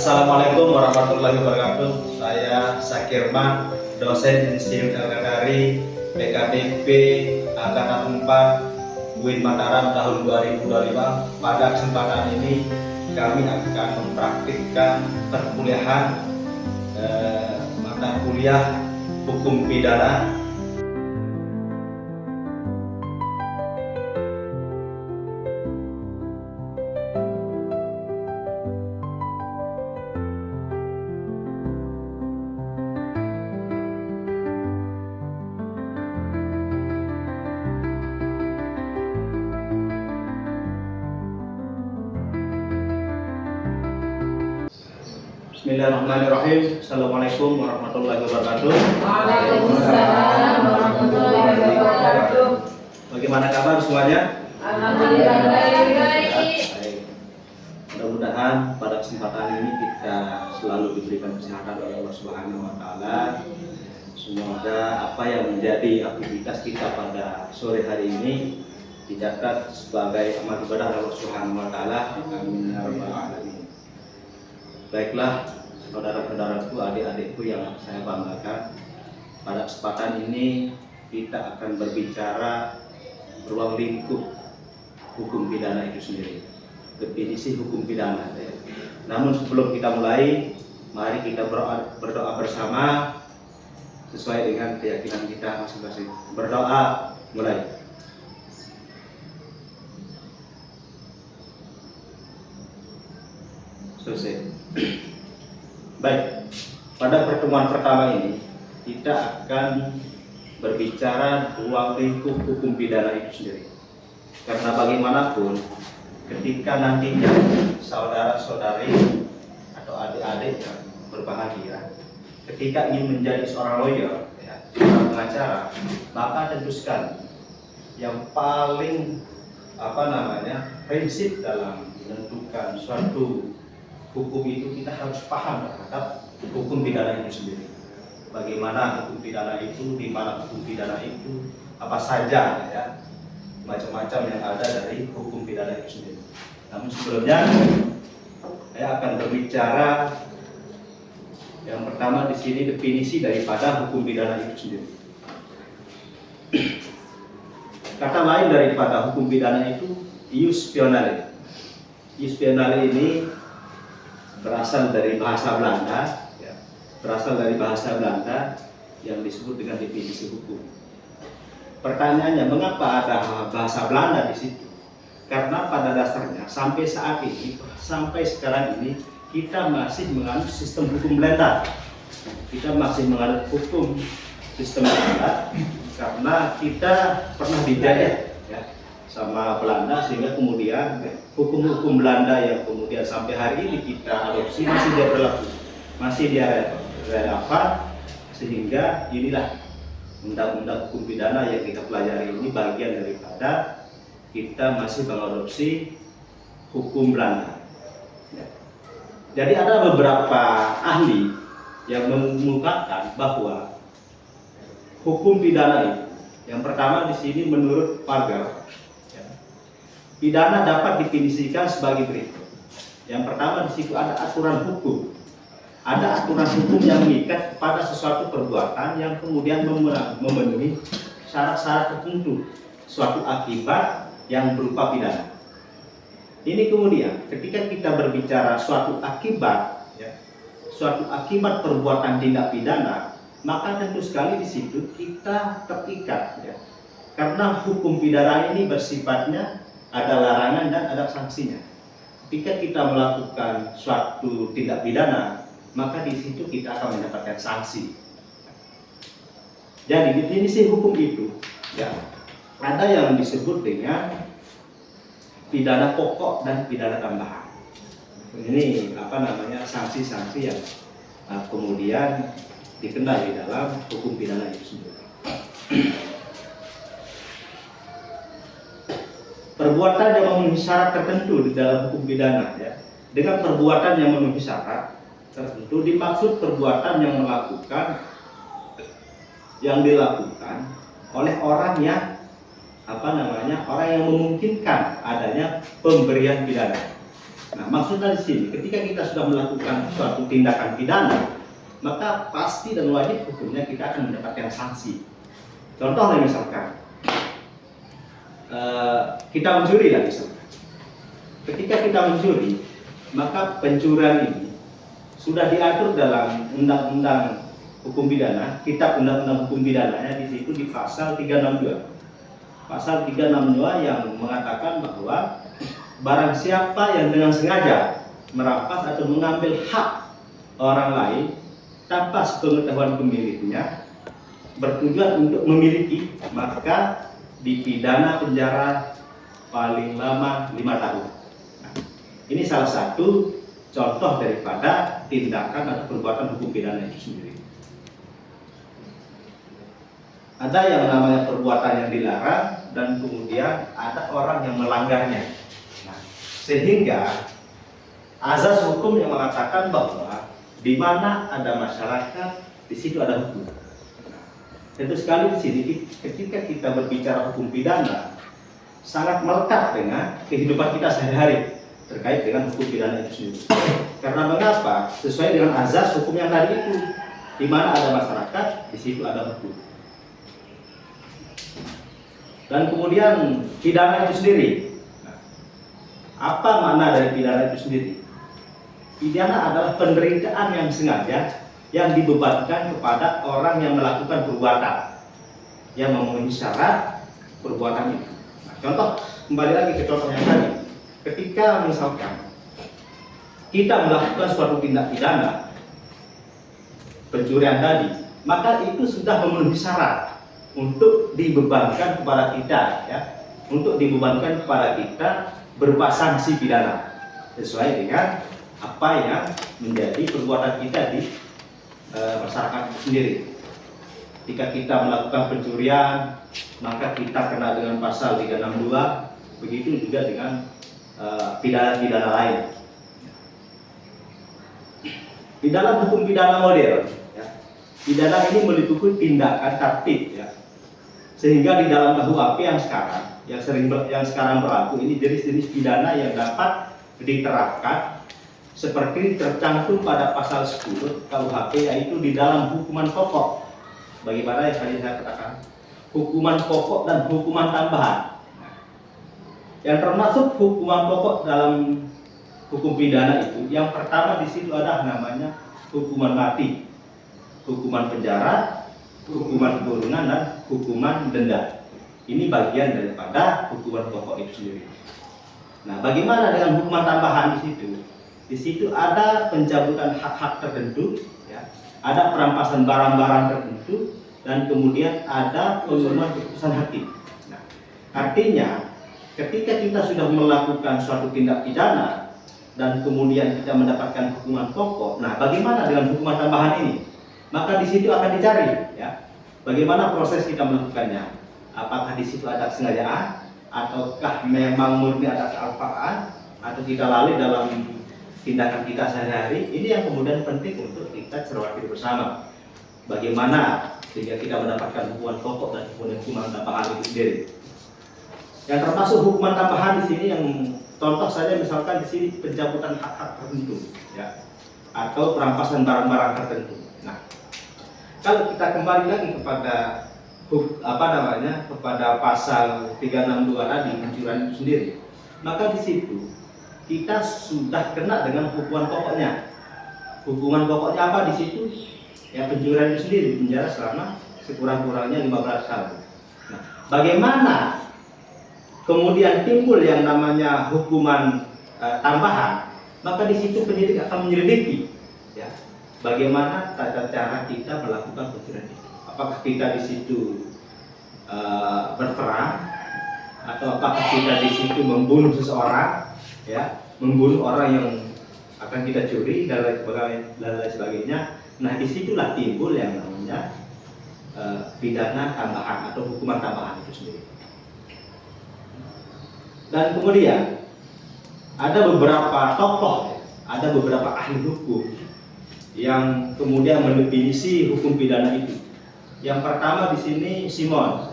Assalamualaikum warahmatullahi wabarakatuh. Saya Sakirman, dosen Institut Al-Qadari PKDP Angkatan 4 UIN Mataram tahun 2025. Pada kesempatan ini kami akan mempraktikkan perkuliahan mata kuliah hukum pidana. Bismillahirrahmanirrahim. Assalamualaikum warahmatullahi wabarakatuh. Waalaikumsalam warahmatullahi wabarakatuh. Bagaimana kabar semuanya? Alhamdulillah baik. Baik. Mudah-mudahan pada kesempatan ini kita selalu diberikan kesehatan oleh Allah Subhanahu wa taala. Semoga apa yang menjadi aktivitas kita pada sore hari ini dicatat sebagai amal ibadah Allah Subhanahu wa taala. Amin ya rabbal alamin. Baiklah, saudara-saudaraku, adik-adikku yang saya banggakan, pada kesempatan ini kita akan berbicara ruang lingkup hukum pidana itu sendiri, definisi hukum pidana. Namun sebelum kita mulai, mari kita berdoa bersama sesuai dengan keyakinan kita masing-masing. Berdoa, mulai. Selesai. Baik, pada pertemuan pertama ini kita akan berbicara ruang lingkup hukum pidana itu sendiri. Karena bagaimanapun ketika nantinya saudara-saudari atau adik-adik yang berbahagia ketika ingin menjadi seorang lawyer, seorang pengacara, maka tentu sekali yang paling prinsip dalam menentukan suatu hukum itu kita harus paham terhadap hukum pidana itu sendiri. Bagaimana hukum pidana itu, di mana hukum pidana itu, apa saja macam-macam yang ada dari hukum pidana itu sendiri. Namun sebelumnya saya akan berbicara yang pertama di sini definisi daripada hukum pidana itu sendiri. Kata lain daripada hukum pidana itu ius pionale. Ius pionale ini berasal dari bahasa Belanda, yang disebut dengan definisi hukum. Pertanyaannya, mengapa ada bahasa Belanda di situ? Karena pada dasarnya sampai saat ini, sampai sekarang ini kita masih menganut sistem hukum Belanda. Kita masih menganut hukum sistem Belanda karena kita pernah dijajah sama Belanda, sehingga kemudian hukum-hukum Belanda yang kemudian sampai hari ini kita adopsi masih dia berlaku, masih dia relevan, sehingga inilah undang-undang hukum pidana yang kita pelajari ini bagian daripada kita masih mengadopsi hukum Belanda. Jadi ada beberapa ahli yang mengungkapkan bahwa hukum pidana itu, yang pertama di sini menurut Pager, pidana dapat definisikan sebagai berikut. Yang pertama di situ ada aturan hukum. Ada aturan hukum yang mengikat kepada sesuatu perbuatan yang kemudian memenuhi syarat-syarat tertentu, suatu akibat yang berupa pidana. Ini kemudian ketika kita berbicara suatu akibat, suatu akibat perbuatan tindak pidana, maka tentu sekali di situ kita terikat, karena hukum pidana ini bersifatnya ada larangan dan ada sanksinya. Ketika kita melakukan suatu tindak pidana, maka di situ kita akan mendapatkan sanksi. Jadi definisi hukum itu, ada yang disebut dengan pidana pokok dan pidana tambahan. Ini sanksi-sanksi yang kemudian dikenal di dalam hukum pidana itu sendiri. Perbuatan yang memenuhi syarat tertentu di dalam hukum pidana, dengan perbuatan yang memenuhi syarat tertentu dimaksud perbuatan yang dilakukan oleh orang yang orang yang memungkinkan adanya pemberian pidana. Nah, maksudnya di sini, ketika kita sudah melakukan suatu tindakan pidana, maka pasti dan wajib hukumnya kita akan mendapatkan sanksi. Contohnya misalkan, kita mencuri lah misalkan. Ketika kita mencuri, maka pencurian ini sudah diatur dalam undang-undang hukum pidana, kitab undang-undang hukum pidananya di situ di pasal 362. Pasal 362 yang mengatakan bahwa barang siapa yang dengan sengaja merampas atau mengambil hak orang lain tanpa sepengetahuan pemiliknya bertujuan untuk memiliki, maka dipidana penjara paling lama 5 tahun. Nah, ini salah satu contoh daripada tindakan atau perbuatan hukum pidana itu sendiri. Ada yang namanya perbuatan yang dilarang dan kemudian ada orang yang melanggarnya. Nah, sehingga azas hukum yang mengatakan bahwa di mana ada masyarakat, di situ ada hukum. Nah, tentu sekali di sini ketika kita berbicara hukum pidana sangat melekat dengan kehidupan kita sehari-hari terkait dengan hukum pidana itu sendiri. Karena mengapa? Sesuai dengan azas hukum yang tadi itu, di mana ada masyarakat, di situ ada hukum. Dan kemudian pidana itu sendiri. Nah, apa makna dari pidana itu sendiri? Pidana adalah penderitaan yang sengaja yang dibebankan kepada orang yang melakukan perbuatan yang memenuhi syarat perbuatan itu. Nah, contoh, kembali lagi ke contoh yang tadi. Ketika misalkan kita melakukan suatu tindak pidana pencurian tadi, maka itu sudah memenuhi syarat untuk dibebankan kepada kita, ya, untuk dibebankan kepada kita berupa sanksi pidana sesuai dengan apa yang menjadi perbuatan kita di masyarakat itu sendiri. Jika kita melakukan pencurian, maka kita kena dengan pasal 362, begitu juga dengan pidana-pidana lain. Di dalam hukum pidana modern, ya, pidana ini meliputi tindakan tertib, ya. Sehingga di dalam KUHP yang sekarang berlaku ini jenis-jenis pidana yang dapat diterapkan seperti tercantum pada pasal 10 KUHP, yaitu di dalam hukuman pokok. Bagaimana yang tadi saya katakan, hukuman pokok dan hukuman tambahan. Yang termasuk hukuman pokok dalam hukum pidana itu, yang pertama di situ ada namanya hukuman mati, hukuman penjara, hukuman kurungan, dan hukuman denda. Ini bagian daripada hukuman pokok itu sendiri. Nah, bagaimana dengan hukuman tambahan di situ? Di situ ada pencabutan hak-hak tertentu, ya, ada perampasan barang-barang tertentu, dan kemudian ada pengumuman keputusan hakim. Nah, artinya ketika kita sudah melakukan suatu tindak pidana dan kemudian kita mendapatkan hukuman pokok, nah bagaimana dengan hukuman tambahan ini? Maka di situ akan dicari, ya, bagaimana proses kita melakukannya. Apakah di situ ada kesengajaan, ataukah memang murni ada kealpaan, atau kita lalai dalam tindakan kita sehari-hari. Ini yang kemudian penting untuk kita cermati bersama. Bagaimana sehingga kita mendapatkan hukuman pokok dan hukuman tambahan itu sendiri. Yang termasuk hukuman tambahan di sini yang contoh saja misalkan di sini pencabutan hak-hak tertentu, ya, atau perampasan barang-barang tertentu. Nah, kalau kita kembali lagi kepada kepada pasal 362 tadi, pencurian itu sendiri, maka di situ kita sudah kena dengan hukuman pokoknya. Hukuman pokoknya apa di situ? Ya, pencurian itu sendiri, penjara selama sekurang-kurangnya 15 tahun. Nah, bagaimana kemudian timbul yang namanya hukuman tambahan? Maka di situ penyidik akan menyelidiki, ya, bagaimana tata cara kita melakukan pencurian itu. Apakah kita di situ berperang, atau apakah kita di situ membunuh seseorang, ya, membunuh orang yang akan kita curi dan lain sebagainya. Nah, disitulah timbul yang namanya pidana tambahan atau hukuman tambahan itu sendiri. Dan kemudian ada beberapa tokoh, ada beberapa ahli hukum yang kemudian mendefinisi hukum pidana itu. Yang pertama di sini Simon.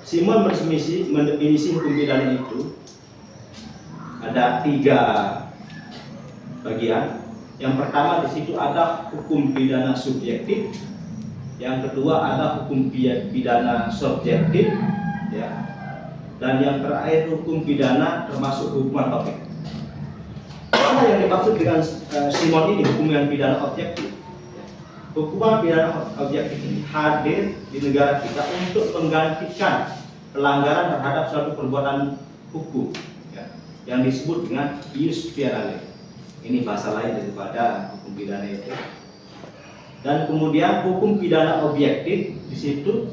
Simon mendefinisi hukum pidana itu ada 3 bagian. Yang pertama di situ ada hukum pidana subjektif, yang kedua ada hukum pidana subjektif, ya, dan yang terakhir hukum pidana termasuk hukuman objektif. Apa yang dimaksud dengan Simon ini hukuman pidana objektif? Hukuman pidana objektif ini hadir di negara kita untuk menggantikan pelanggaran terhadap suatu perbuatan hukum, ya, yang disebut dengan ius penale. Ini bahasa lain daripada hukum pidana itu. Dan kemudian hukum pidana objektif di situ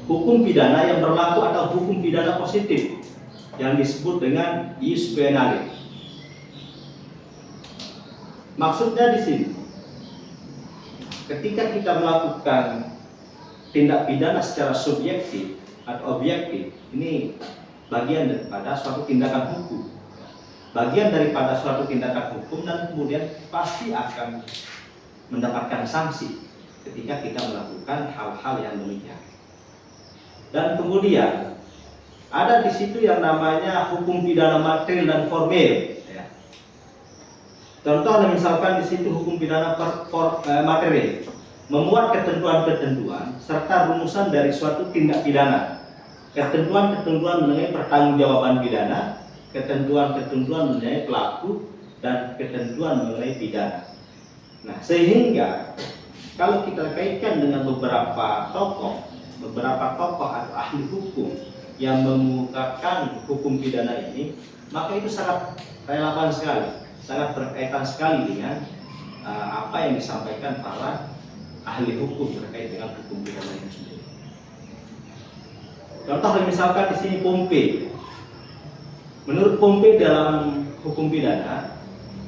hukum pidana yang berlaku atau hukum pidana positif yang disebut dengan ius penale. Maksudnya di sini, ketika kita melakukan tindak pidana secara subjektif atau objektif, ini bagian daripada suatu tindakan hukum, bagian daripada suatu tindakan hukum, dan kemudian pasti akan mendapatkan sanksi ketika kita melakukan hal-hal yang demikian. Dan kemudian ada di situ yang namanya hukum pidana material dan formil. Contohnya misalkan di situ hukum pidana material memuat ketentuan-ketentuan serta rumusan dari suatu tindak pidana, ketentuan-ketentuan mengenai pertanggungjawaban pidana, ketentuan-ketentuan mengenai pelaku, dan ketentuan mengenai pidana. Nah, sehingga kalau kita kaitkan dengan beberapa tokoh atau ahli hukum yang mengemukakan hukum pidana ini, maka itu sangat relevan sekali, sangat berkaitan sekali dengan apa yang disampaikan para ahli hukum terkait dengan hukum pidana itu sendiri. Contoh misalkan di sini Pompe. Menurut Pompe dalam hukum pidana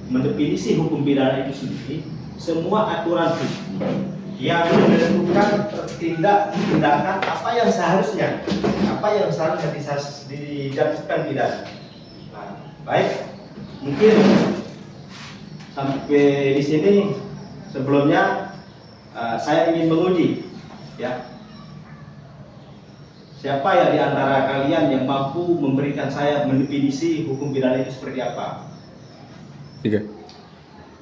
mendefinisi hukum pidana itu sendiri semua aturan hukum yang menentukan tindakan apa yang seharusnya dijatuhkan pidana. Nah, baik, mungkin sampai di sini sebelumnya saya ingin menguji, ya, siapa ya di antara kalian yang mampu memberikan saya mendefinisi hukum pidana itu seperti apa? 3.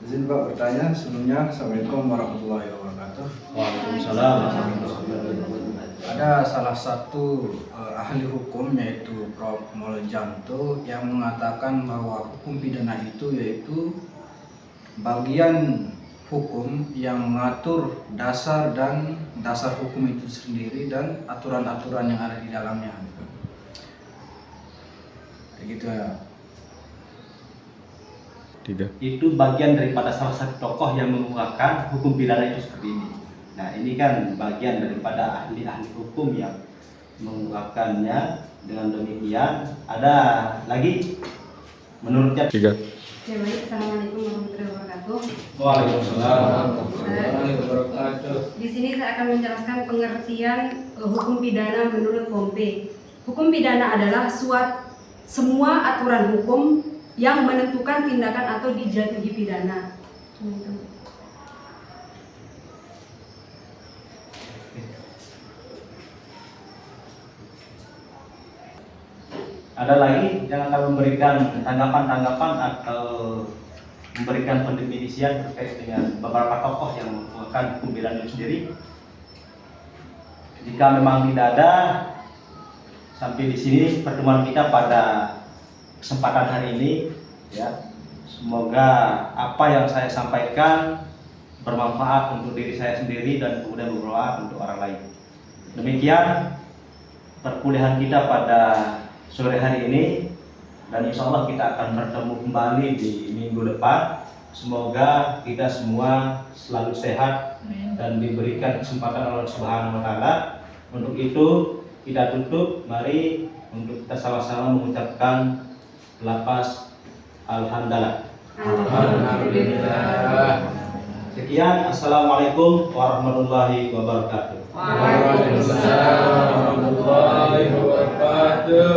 Izin Pak bertanya sebelumnya. Assalamualaikum warahmatullahi wabarakatuh. Waalaikumsalam warahmatullahi wabarakatuh. Ada salah satu ahli hukum yaitu Prof. Muljanto yang mengatakan bahwa hukum pidana itu yaitu bagian hukum yang mengatur dasar hukum itu sendiri dan aturan-aturan yang ada di dalamnya. Begitu ya. 3. Itu bagian daripada salah satu tokoh yang mengemukakan hukum pidana itu seperti ini. Nah, ini kan bagian daripada ahli-ahli hukum yang mengemukakannya. Dengan demikian, ada lagi menurutnya 3. Ya, baik. Assalamualaikum warahmatullahi wabarakatuh. Waalaikumsalam warahmatullahi wabarakatuh. Di sini saya akan menjelaskan pengertian hukum pidana menurut Pompe. Hukum pidana adalah semua aturan hukum yang menentukan tindakan atau dijatuhi pidana. ada lagi yang akan memberikan tanggapan-tanggapan atau memberikan pendefinisian terkait dengan beberapa tokoh yang mengemukakan hukum pidana itu sendiri. Jika memang tidak ada, sampai di sini pertemuan kita pada kesempatan hari ini, ya. Semoga apa yang saya sampaikan bermanfaat untuk diri saya sendiri dan kemudian bermanfaat untuk orang lain. Demikian perkuliahan kita pada sore hari ini, dan insya Allah kita akan bertemu kembali di minggu depan. Semoga kita semua selalu sehat dan diberikan kesempatan Allah Subhanahu wa Ta'ala. Untuk itu kita tutup, mari untuk kita sama-sama mengucapkan lafaz Alhamdulillah. Alhamdulillah. Sekian, assalamualaikum warahmatullahi wabarakatuh. Waalaikumsalam warahmatullahi wabarakatuh.